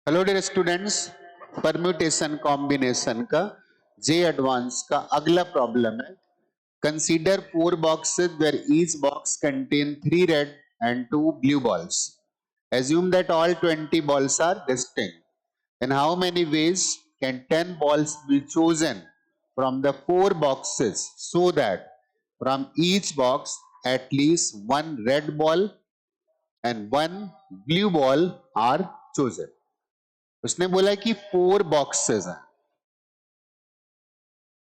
Hello dear students, permutation combination का JEE advance का अगला प्रॉब्लम है। Consider 4 boxes where each box contain 3 red and 2 blue balls. Assume that all 20 balls are distinct. In how many ways can 10 balls be chosen from the 4 boxes so that from each box at least one red ball and one blue ball are chosen? उसने बोला कि 4 boxes हैं,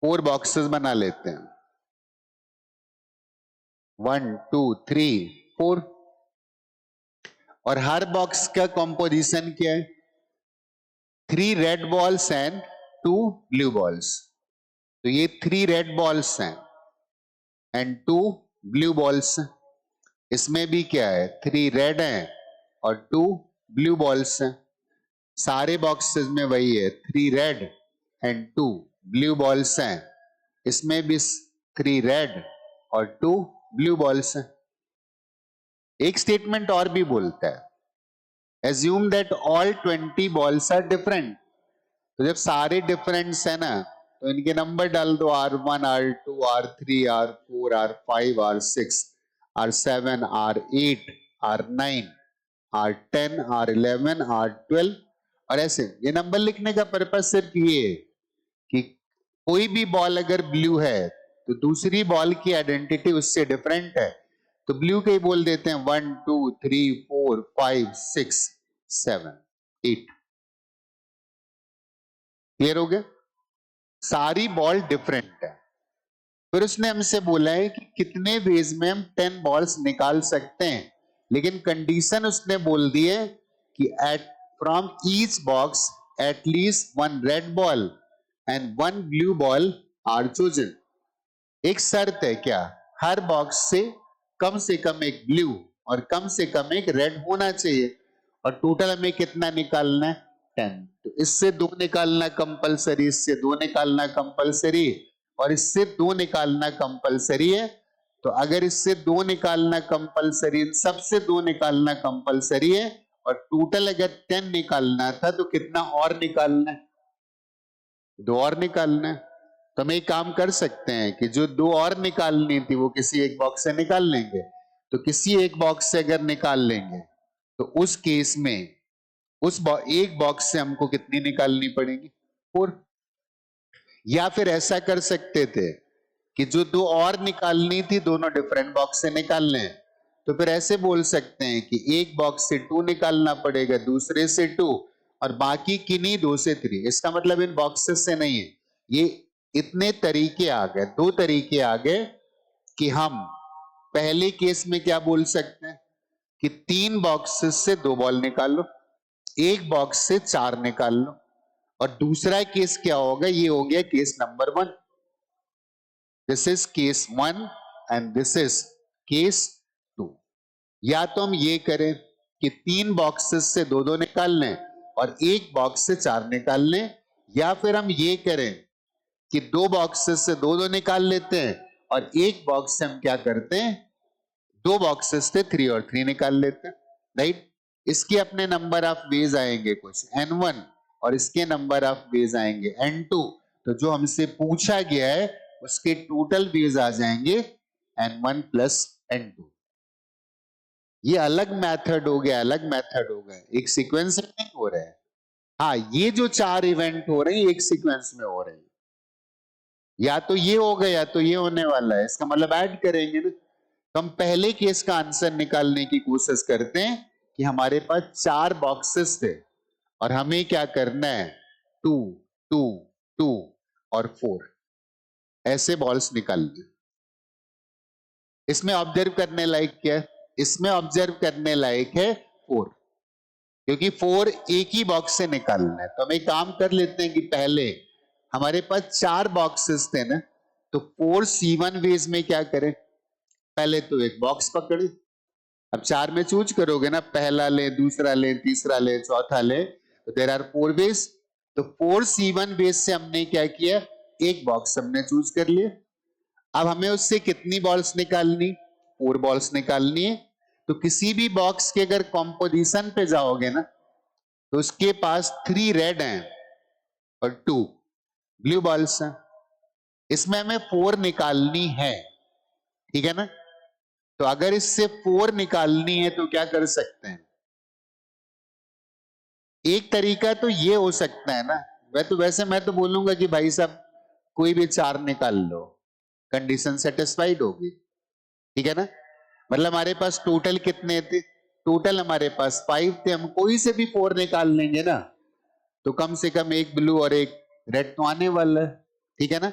4 boxes बना लेते हैं। 1 2 3 4 और हर box का composition क्या है? 3 red balls and 2 blue balls। तो ये 3 red balls हैं एंड 2 blue balls। इसमें भी क्या है? 3 red हैं और 2 blue balls हैं। सारे बॉक्सेस में वही है, 3 red एंड 2 blue balls हैं। इसमें भी 3 red और 2 blue balls हैं। एक स्टेटमेंट और भी बोलता है, assume that all 20 balls are different. तो जब सारे डिफरेंट्स है ना, तो इनके नंबर डाल दो, R1 R2 R3 R4 R5 R6 R7 R8 R9 R10 R11 R12 और ऐसे। ये नंबर लिखने का पर्पज सिर्फ ये है कि कोई भी बॉल अगर ब्लू है तो दूसरी बॉल की आइडेंटिटी उससे डिफरेंट है, तो ब्लू के ही बोल देते हैं 1 2 3 4 5 6 7 8। क्लियर हो गया? सारी बॉल डिफरेंट है। फिर उसने हमसे बोला है कि कितने वेज में हम 10 बॉल्स निकाल सकते हैं, लेकिन कंडीशन उसने बोल दी है कि at from each box at least one red ball and one blue ball are chosen. एक शर्त है, क्या? हर बॉक्स से कम एक ब्लू और कम से कम एक रेड होना चाहिए। और टोटल हमें कितना निकालना है? 10। तो इससे 2 निकालना कंपलसरी, इससे 2 निकालना कंपलसरी और इससे 2 निकालना कंपलसरी है। तो अगर इससे 2 निकालना कंपलसरी, इन सबसे 2 निकालना कंपलसरी है और टोटल अगर 10 निकालना था तो कितना और निकालना है? 2 और निकालना है। तो हम एक काम कर सकते हैं कि जो 2 और निकालनी थी वो किसी एक बॉक्स से निकाल लेंगे। तो किसी एक बॉक्स से अगर निकाल लेंगे तो उस केस में उस एक बॉक्स से हमको कितनी निकालनी पड़ेगी? 4। या फिर ऐसा कर सकते थे कि जो 2 और निकालनी थी दोनों डिफरेंट बॉक्स से निकाल लें। तो फिर ऐसे बोल सकते हैं कि एक बॉक्स से 2 निकालना पड़ेगा, दूसरे से 2 और बाकी किन्हीं 2 से 3। इसका मतलब इन बॉक्सेस से नहीं है। ये इतने तरीके आ गए, 2 तरीके आ गए कि हम पहले केस में क्या बोल सकते हैं कि 3 बॉक्सेस से 2 बॉल निकाल लो, एक बॉक्स से 4 निकाल लो। और दूसरा केस क्या होगा? ये हो गया case number 1। This is case 1 and this is case 2। या तो हम ये करें कि 3 बॉक्सेस से 2 निकाल लें और एक बॉक्स से 4 निकाल लें, या फिर हम ये करें कि 2 बॉक्सेस से 2 निकाल लेते हैं और एक बॉक्स से हम क्या करते हैं, 2 बॉक्सेस से 3 और 3 निकाल लेते हैं। राइट? इसके अपने नंबर ऑफ वेज आएंगे कुछ n1 और इसके नंबर ऑफ वेज आएंगे n2। तो जो हमसे पूछा गया है उसके टोटल वेज आ जाएंगे n1 प्लस n2। ये अलग मेथड हो गया, अलग मेथड हो गया, एक सीक्वेंस में नहीं हो रहा है। हाँ, ये जो 4 इवेंट हो रहे हैं एक सीक्वेंस में हो रहे हैं, या तो ये हो गया या तो ये होने वाला है। इसका मतलब ऐड करेंगे ना। तो हम पहले केस का आंसर निकालने की कोशिश करते हैं कि हमारे पास 4 बॉक्सेस थे और हमें क्या करना है, 2 2 2 और 4 ऐसे बॉल्स निकालने। इसमें ऑब्जर्व करने लायक क्या है? इसमें ऑब्जर्व करने लायक है 4, क्योंकि 4 एक ही बॉक्स से निकालना है। तो हम एक काम कर लेते हैं कि पहले हमारे पास 4 बॉक्सेस थे ना, तो 4 C1 वेज में क्या करें, पहले तो एक बॉक्स पकड़े। अब 4 में चूज करोगे ना, पहला ले, दूसरा ले, तीसरा ले, चौथा ले, तो देयर आर 4 वेज। तो 4 C1 वेज से हमने क्या किया, एक बॉक्स हमने चूज कर लिया। अब हमें उससे कितनी बॉल्स निकालनी? 4 बॉल्स निकालनी है। तो किसी भी बॉक्स के अगर कॉम्पोजिशन पे जाओगे ना, तो उसके पास 3 रेड हैं और 2 ब्लू बॉल्स हैं। इसमें हमें 4 निकालनी है, ठीक है ना। तो अगर इससे 4 निकालनी है तो क्या कर सकते हैं? एक तरीका तो ये हो सकता है ना, वैसे मैं तो बोलूंगा कि भाई साहब कोई भी 4 निकाल लो, कंडीशन सेटिस्फाइड होगी, ठीक है ना। मतलब हमारे पास टोटल कितने थे? टोटल हमारे पास 5 थे, हम कोई से भी 4 निकाल लेंगे ना, तो कम से कम एक ब्लू और एक रेड तो आने वाला है, ठीक है ना।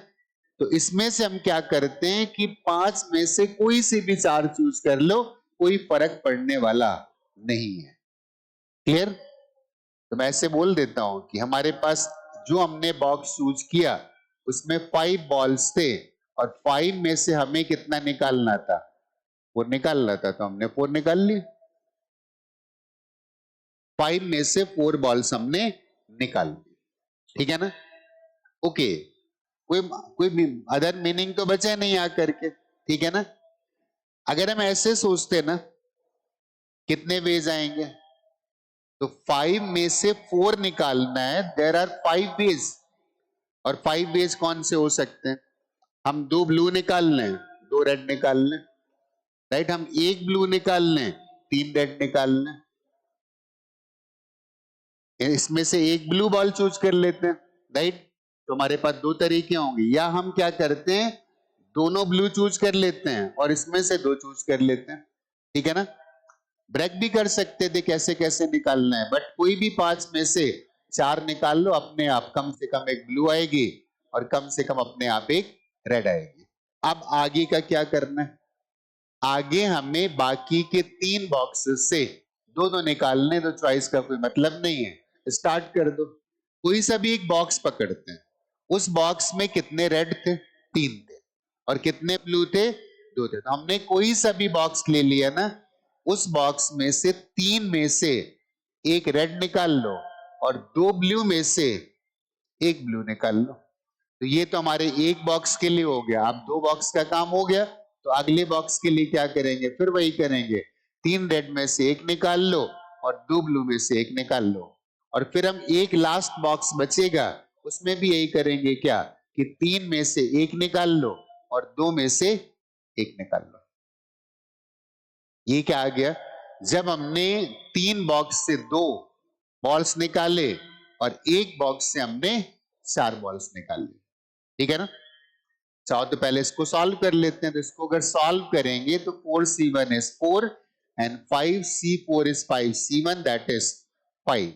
तो इसमें से हम क्या करते हैं कि 5 में से कोई से भी 4 चूज कर लो, कोई फर्क पड़ने वाला नहीं है। क्लियर? तो मैं ऐसे बोल देता हूं कि हमारे पास जो हमने बॉक्स चूज किया उसमें 5 बॉल्स थे और 5 में से हमें कितना निकालना था? 4 निकालना था, तो हमने 4 निकाल ली। 5 में से 4 बॉल्स हमने निकाल ली, ठीक है ना। ओके, कोई अदर मीनिंग तो बचा नहीं आकर के, ठीक है ना। अगर हम ऐसे सोचते ना, कितने वेज आएंगे? तो 5 में से 4 निकालना है, देयर आर 5 वेज। और 5 वेज कौन से हो सकते हैं? हम 2 ब्लू निकाल लें, 2 रेड निकाल लें, राइट। हम 1 ब्लू निकाल लें, 3 रेड निकाल लें, इसमें से एक ब्लू बॉल चूज कर लेते हैं, राइट। तो हमारे पास 2 तरीके होंगे, या हम क्या करते हैं, दोनों ब्लू चूज कर लेते हैं और इसमें से 2 चूज कर लेते हैं, ठीक है ना। ब्रेक भी कर सकते थे, कैसे कैसे निकालना है, बट कोई भी 5 में से 4 निकाल लो, अपने आप कम से कम एक ब्लू आएगी और कम से कम अपने आप एक रेड आएगी। अब आगे का क्या करना है? आगे हमें बाकी के 3 बॉक्सेस से दो निकालने, तो चॉइस का कोई मतलब नहीं है, स्टार्ट कर दो। कोई सा भी एक बॉक्स पकड़ते हैं, उस बॉक्स में कितने रेड थे? 3 थे। और कितने ब्लू थे? 2 थे। तो हमने कोई सा भी बॉक्स ले लिया ना, उस बॉक्स में से 3 में से एक रेड निकाल लो और 2 ब्लू में से एक ब्लू निकाल लो। तो ये तो हमारे एक बॉक्स के लिए हो गया। अब 2 बॉक्स का काम हो गया, तो अगले बॉक्स के लिए क्या करेंगे? फिर वही करेंगे, 3 रेड में से एक निकाल लो और 2 ब्लू में से एक निकाल लो। और फिर हम एक लास्ट बॉक्स बचेगा, उसमें भी यही करेंगे, क्या कि 3 में से एक निकाल लो और 2 में से एक निकाल लो। ये क्या आ गया? जब हमने 3 बॉक्स से 2 बॉल्स निकाले और एक बॉक्स से हमने 4 बॉल्स निकाले, ठीक है ना। चाहो तो पहले इसको सॉल्व कर लेते हैं। तो इसको अगर सॉल्व करेंगे तो 4c1 is 4 and 5c4 is 5c1, that is 5।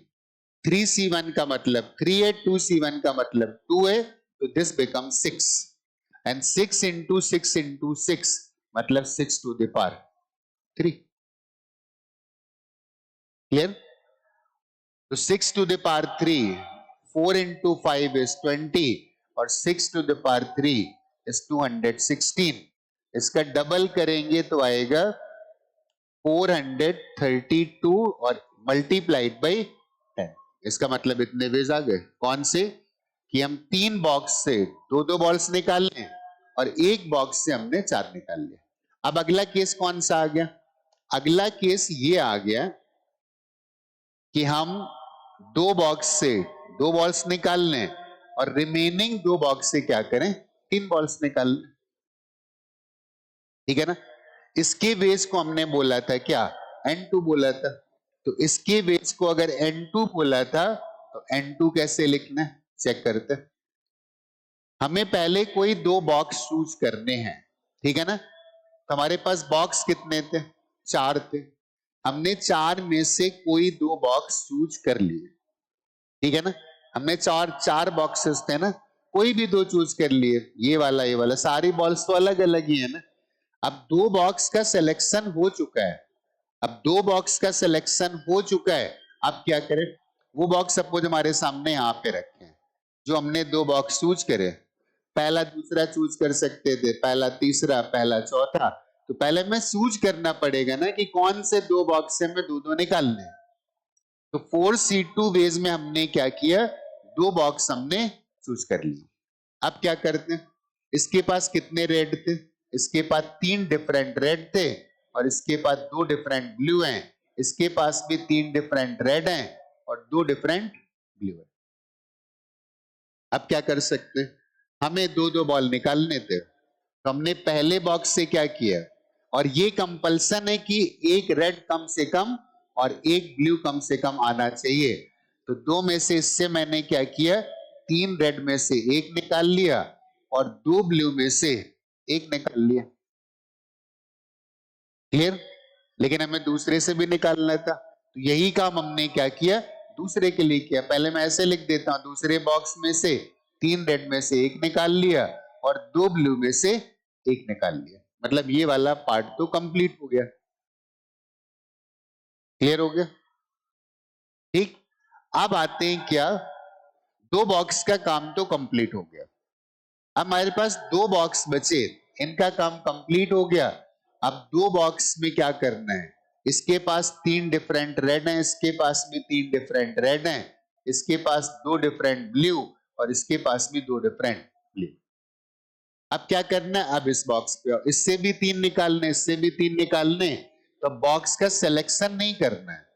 3c1 का मतलब 3 है, 2c1 का मतलब 2 है, तो this become 6 and 6 into 6 into 6 मतलब 6 टू द पावर 3। क्लियर? तो 6 to the power 3, 4 into 5 is 20 और 6 टू द पावर 3 इज 216। इसका डबल करेंगे तो आएगा 432 और मल्टीप्लाइड बाई 10। इसका मतलब इतने वेज आ गए। कौन से? कि हम 3 बॉक्स से 2 बॉल्स निकाल लें और एक बॉक्स से हमने 4 निकाल लिए। अब अगला केस कौन सा आ गया? अगला केस ये आ गया कि हम 2 बॉक्स से 2 बॉल्स निकाल लें और रिमेनिंग 2 बॉक्स से क्या करें? 3 बॉल्स निकाल लें, ठीक है ना। इसके वेज को हमने बोला था क्या? N2 बोला था। तो इसके वेज को अगर N2 बोला था तो N2 कैसे लिखना है चेक करते हैं। हमें पहले कोई 2 बॉक्स चूज करने हैं, ठीक है ना। तो हमारे पास बॉक्स कितने थे? 4 थे। हमने 4 में से कोई 2 बॉक्स चूज कर लिए, ठीक है ना। हमने 4 बॉक्सेस थे ना, कोई भी 2 चूज कर लिए, ये वाला, सारी बॉल्स तो अलग अलग ही है ना। अब 2 बॉक्स का सिलेक्शन हो चुका है, अब 2 बॉक्स का सिलेक्शन हो चुका है। अब क्या करें? वो बॉक्स सपोज हमारे सामने यहाँ पे रखे हैं, जो हमने 2 बॉक्स चूज करे, पहला दूसरा चूज कर सकते थे, पहला तीसरा, पहला चौथा। तो पहले में चूज करना पड़ेगा ना कि कौन से 2 बॉक्स से में 2 निकालने हैं। तो 4c2 वेज में हमने क्या किया? 2 बॉक्स हमने चूज कर लिया। अब क्या करते हैं? इसके पास कितने रेड थे? इसके पास 3 डिफरेंट रेड थे और इसके पास 2 डिफरेंट ब्लू हैं। इसके पास भी 3 डिफरेंट रेड हैं और 2 डिफरेंट ब्लू है। अब क्या कर सकते हैं, हमें 2-2 बॉल निकालने थे, तो हमने पहले बॉक्स से क्या किया, और ये कंपल्सन है कि एक रेड कम से कम और एक ब्लू कम से कम आना चाहिए। तो 2 में से इससे मैंने क्या किया, 3 रेड में से एक निकाल लिया और 2 ब्लू में से एक निकाल लिया। क्लियर? लेकिन हमें दूसरे से भी निकालना था, तो यही काम हमने क्या किया, दूसरे के लिए किया। पहले मैं ऐसे लिख देता हूं, दूसरे बॉक्स में से 3 रेड में से एक निकाल लिया और 2 ब्लू में से एक निकाल लिया। मतलब ये वाला पार्ट तो कंप्लीट हो गया। क्लियर हो गया? ठीक। अब आते हैं क्या, 2 बॉक्स का काम तो कंप्लीट हो गया। अब हमारे पास 2 बॉक्स बचे, इनका काम कंप्लीट हो गया। अब 2 बॉक्स में क्या करना है, इसके पास 3 डिफरेंट रेड हैं, इसके पास भी 3 डिफरेंट रेड हैं, इसके पास 2 डिफरेंट ब्लू और इसके पास भी 2 डिफरेंट ब्लू। अब क्या करना है, अब इस बॉक्स पे इससे भी 3 निकालने, इससे भी 3 निकालने, तो बॉक्स का सिलेक्शन नहीं करना है।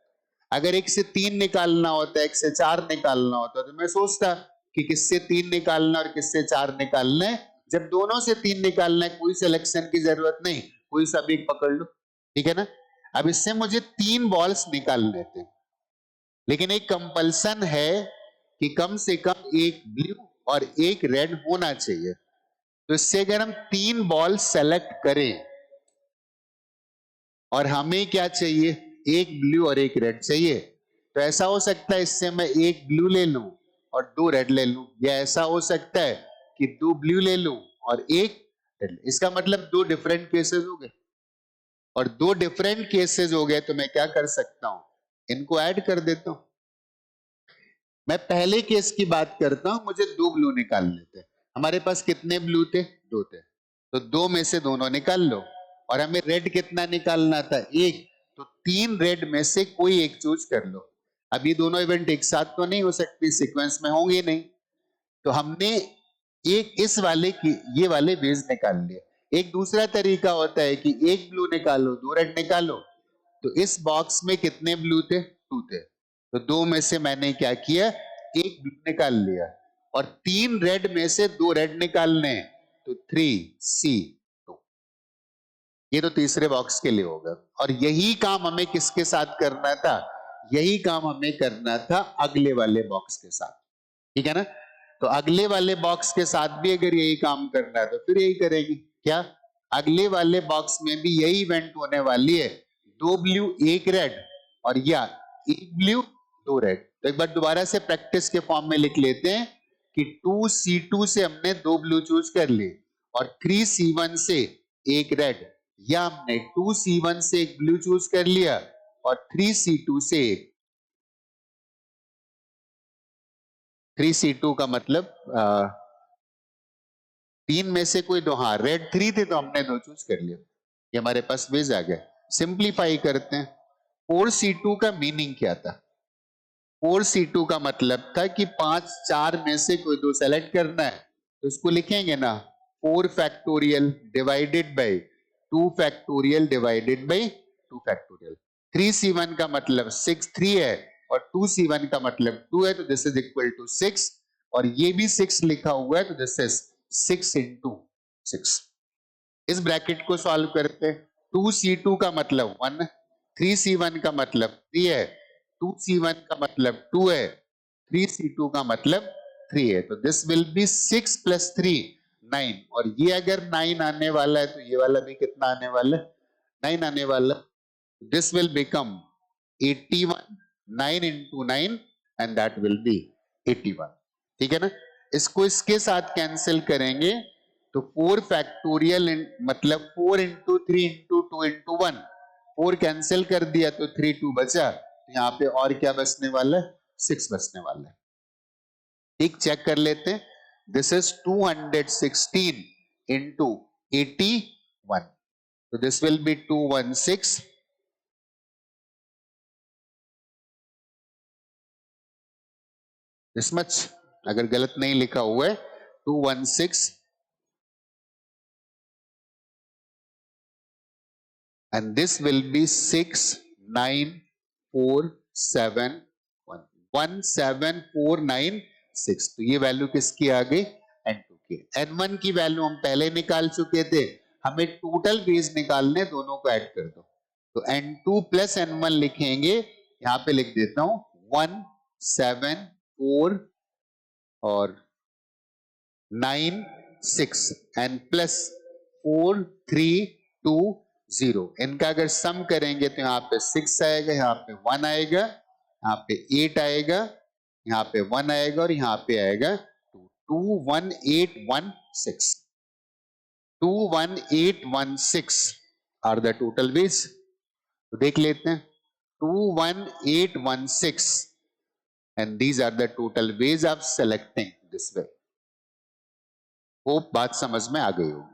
अगर एक से 3 निकालना होता है, एक से 4 निकालना होता है, तो मैं सोचता कि किससे 3 निकालना और किससे 4 निकालना है। जब दोनों से 3 निकालना है, कोई सिलेक्शन की जरूरत नहीं, कोई सा भी पकड़ लो, ठीक है ना। अब इससे मुझे 3 बॉल्स निकाल लेते हैं, लेकिन एक कंपल्सन है कि कम से कम एक ब्लू और एक रेड होना चाहिए। तो इससे अगर हम 3 बॉल सेलेक्ट करें और हमें क्या चाहिए, एक ब्लू और एक रेड चाहिए, तो ऐसा हो सकता है इससे मैं एक ब्लू ले लूं और 2 रेड ले लूं, या ऐसा हो सकता है कि 2 ब्लू ले लूं और एक रेड। इसका मतलब 2 डिफरेंट केसेस हो गए, और 2 डिफरेंट केसेस हो गए तो मैं क्या कर सकता हूं, इनको ऐड कर देता हूं। मैं पहले केस की बात करता हूं, मुझे 2 ब्लू निकालने थे। हमारे पास कितने ब्लू थे, 2 थे, तो 2 में से दोनों निकाल लो। और हमें रेड कितना निकालना था, एक, तो 3 रेड में से कोई एक चूज कर लो। अब ये दोनों इवेंट एक साथ तो नहीं हो सकती, सीक्वेंस में होंगे नहीं, तो हमने एक इस वाले की ये वाले वेज निकाल लिए। एक दूसरा तरीका होता है कि एक ब्लू निकालो 2 रेड निकालो। तो इस बॉक्स में कितने ब्लू थे, 2 थे, तो 2 में से मैंने क्या किया, एक ब्लू निकाल लिया, और 3 रेड में से 2 रेड निकालने, तो 3C2। ये तो तीसरे बॉक्स के लिए होगा। और यही काम हमें किसके साथ करना था, यही काम हमें करना था अगले वाले बॉक्स के साथ, ठीक है ना। तो अगले वाले बॉक्स के साथ भी अगर यही काम करना है तो फिर यही करेंगे। क्या, अगले वाले बॉक्स में भी यही इवेंट होने वाली है, 2 ब्लू 1 रेड, और या 1 ब्लू 2 रेड। तो एक बार दोबारा से प्रैक्टिस के फॉर्म में लिख लेते हैं कि 2C2 से हमने 2 ब्लू चूज कर लिए, और 3C1 से 1 रेड, या हमने 2C1 से 1 ब्लू चूज कर लिया और 3C2 से 1। 3C2 का मतलब 3 में से कोई 2, हाँ रेड 3 थे तो हमने 2 चूज कर लिया, ये हमारे पास वेज आ गया। सिंप्लीफाई करते हैं, 4C2 का मीनिंग क्या था, 4C2 का मतलब था कि 5 4 में से कोई 2 सेलेक्ट करना है, तो इसको लिखेंगे ना 4 factorial divided by 2 factorial divided by 2 factorial. 3C1 का मतलब 6 3 है, और 2C1 का मतलब 2 है, तो दिस इज इक्वल टू 6, और ये भी 6 लिखा हुआ है, तो दिस इज 6 इंटू 6। इस ब्रैकेट को सॉल्व करते हैं, 2C2 का मतलब 1, 3C1 का मतलब 3 है, 2C1 का मतलब 2 है, 3C2 का मतलब 3 है, तो दिस विल बी 6 प्लस 3 9। और ये अगर 9 आने वाला है तो ये वाला भी कितना आने वाला है, 9 आने वाला। This will become 81, 9 into 9, and that will be 81। ठीक है ना। इसको इसके साथ कैंसिल करेंगे तो 4 फैक्टोरियल मतलब 4 इंटू 3 इंटू 2 इंटू 1, 4 कैंसिल कर दिया तो 3 2 बचा, तो यहाँ पे और क्या बचने वाला है, 6 बचने वाला है। ठीक, चेक कर लेते हैं, दिस इज 216 इंटू 81, तो this will be 216, this much, अगर गलत नहीं लिखा हुआ है 216, and this will be 6947 17496। तो ये वैल्यू किसकी आ गई? N2 की। N1 की वैल्यू हम पहले निकाल चुके थे, हमें टोटल वेज निकालने, दोनों को ऐड कर दो। तो N2 प्लस N1 लिखेंगे, यहां पे लिख देता हूं 174 और 96 एंड प्लस 4320। इनका अगर सम करेंगे तो यहाँ पे 6 आएगा, यहाँ पे 1 आएगा, यहाँ पे 8 आएगा, यहाँ पे 1 आएगा और यहाँ पे आएगा 21816। 21816 आर द टोटल वेज। तो देख लेते हैं 21816 and these are the total ways of selecting this way. Hope बात समझ में आ गई हो।